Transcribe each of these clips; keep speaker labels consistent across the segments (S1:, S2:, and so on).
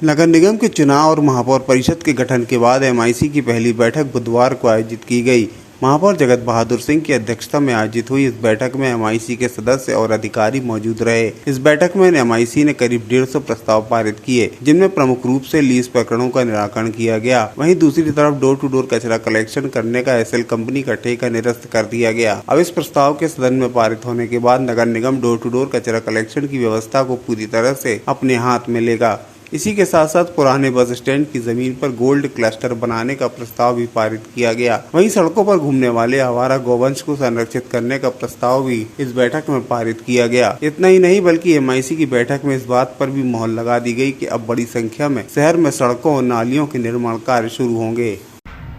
S1: नगर निगम के चुनाव और महापौर परिषद के गठन के बाद एमआईसी की पहली बैठक बुधवार को आयोजित की गई। महापौर जगत बहादुर सिंह की अध्यक्षता में आयोजित हुई इस बैठक में एमआईसी के सदस्य और अधिकारी मौजूद रहे। इस बैठक में एमआईसी ने करीब 150 प्रस्ताव पारित किए, जिनमें प्रमुख रूप से लीज प्रकरणों का निराकरण किया गया। वहीं दूसरी तरफ डोर टू डोर कचरा कलेक्शन करने का एसएल कंपनी का ठेका निरस्त कर दिया गया। अब इस प्रस्ताव के सदन में पारित होने के बाद नगर निगम डोर टू डोर कचरा कलेक्शन की व्यवस्था को पूरी तरह से अपने हाथ में लेगा। इसी के साथ साथ पुराने बस स्टैंड की जमीन पर गोल्ड क्लस्टर बनाने का प्रस्ताव भी पारित किया गया। वहीं सड़कों पर घूमने वाले आवारा गौवंश को संरक्षित करने का प्रस्ताव भी इस बैठक में पारित किया गया। इतना ही नहीं बल्कि एमआईसी की बैठक में इस बात पर भी मोहर लगा दी गई कि अब बड़ी संख्या में शहर में सड़कों और नालियों के निर्माण कार्य शुरू होंगे।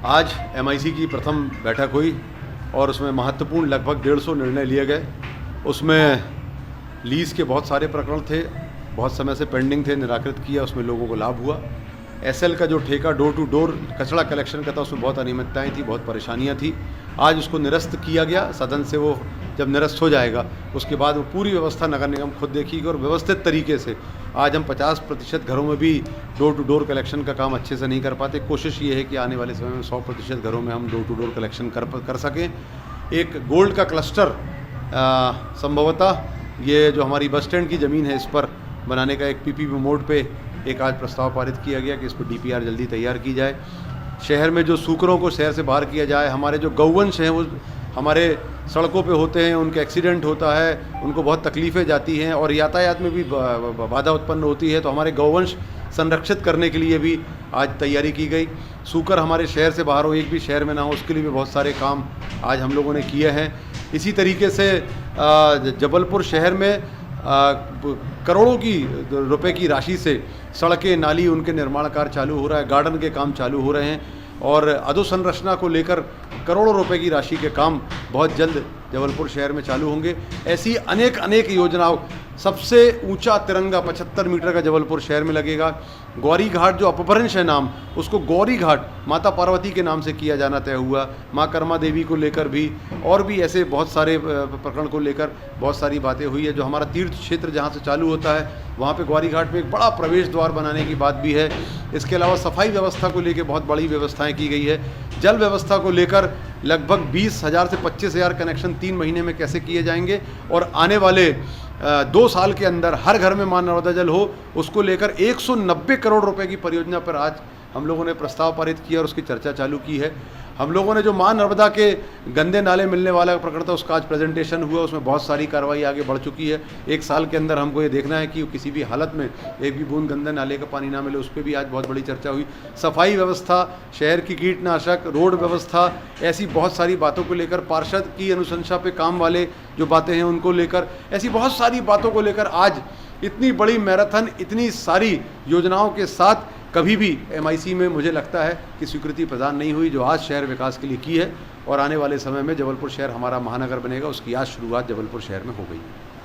S2: आज एमआईसी की प्रथम बैठक हुई और उसमें महत्वपूर्ण लगभग 150 निर्णय लिए गए। उसमें लीज के बहुत सारे प्रकरण थे, बहुत समय से पेंडिंग थे, निराकृत किया, उसमें लोगों को लाभ हुआ। एसएल का जो ठेका डोर टू डोर कचरा कलेक्शन का था, उसमें बहुत अनियमितताएं थी, बहुत परेशानियां थी। आज उसको निरस्त किया गया सदन से। वो जब निरस्त हो जाएगा उसके बाद वो पूरी व्यवस्था नगर निगम खुद देखेगी और व्यवस्थित तरीके से आज हम 50% घरों में भी डोर टू डोर कलेक्शन का काम अच्छे से नहीं कर पाते। कोशिश ये है कि आने वाले समय में 100% घरों में हम डोर टू डोर कलेक्शन कर सकें। एक गोल्ड का क्लस्टर संभवतः ये जो हमारी बस स्टैंड की ज़मीन है इस पर बनाने का एक पीपीपी मोड पे एक आज प्रस्ताव पारित किया गया कि इस पर डीपीआर जल्दी तैयार की जाए। शहर में जो सूकरों को शहर से बाहर किया जाए। हमारे जो गौवंश हैं वो हमारे सड़कों पे होते हैं, उनके एक्सीडेंट होता है, उनको बहुत तकलीफ़ें जाती हैं और यातायात में भी बाधा उत्पन्न होती है। तो हमारे गौवंश संरक्षित करने के लिए भी आज तैयारी की गई। सूकर हमारे शहर से बाहर हो, एक भी शहर में ना हो, उसके लिए भी बहुत सारे काम आज हम लोगों ने किए हैं। इसी तरीके से जबलपुर शहर में करोड़ों की रुपए की राशि से सड़कें, नाली, उनके निर्माण कार्य चालू हो रहा है, गार्डन के काम चालू हो रहे हैं और अधोसंरचना को लेकर करोड़ों रुपए की राशि के काम बहुत जल्द जबलपुर शहर में चालू होंगे। ऐसी अनेक योजनाओं, सबसे ऊंचा तिरंगा 75 मीटर का जबलपुर शहर में लगेगा। गौरी घाट जो अपभ्रंश है नाम, उसको गौरी घाट माता पार्वती के नाम से किया जाना तय हुआ। माँ कर्मा देवी को लेकर भी और भी ऐसे बहुत सारे प्रकरण को लेकर बहुत सारी बातें हुई है। जो हमारा तीर्थ क्षेत्र जहाँ से चालू होता है वहाँ पे गौरी घाट में एक बड़ा प्रवेश द्वार बनाने की बात भी है। इसके अलावा सफाई व्यवस्था को लेकर बहुत बड़ी व्यवस्थाएँ की गई है। जल व्यवस्था को लेकर लगभग 20,000 से 25,000 कनेक्शन 3 महीने में कैसे किए जाएंगे और आने वाले 2 साल के अंदर हर घर में मां नर्मदा जल हो, उसको लेकर 190 करोड़ रुपए की परियोजना पर आज हम लोगों ने प्रस्ताव पारित किया और उसकी चर्चा चालू की है। हम लोगों ने जो मां नर्मदा के गंदे नाले मिलने वाला प्रकरण था उसका आज प्रेजेंटेशन हुआ, उसमें बहुत सारी कार्रवाई आगे बढ़ चुकी है। 1 साल के अंदर हमको ये देखना है कि किसी भी हालत में एक भी बूंद गंदे नाले का पानी ना मिले, उस पर भी आज बहुत बड़ी चर्चा हुई। सफाई व्यवस्था, शहर की कीटनाशक, रोड व्यवस्था, ऐसी बहुत सारी बातों को लेकर, पार्षद की अनुशंसा पे काम वाले जो बातें हैं उनको लेकर, ऐसी बहुत सारी बातों को लेकर आज इतनी बड़ी मैराथन, इतनी सारी योजनाओं के साथ कभी भी एमआईसी में मुझे लगता है कि स्वीकृति प्रदान नहीं हुई जो आज शहर विकास के लिए की है। और आने वाले समय में जबलपुर शहर हमारा महानगर बनेगा, उसकी आज शुरुआत जबलपुर शहर में हो गई।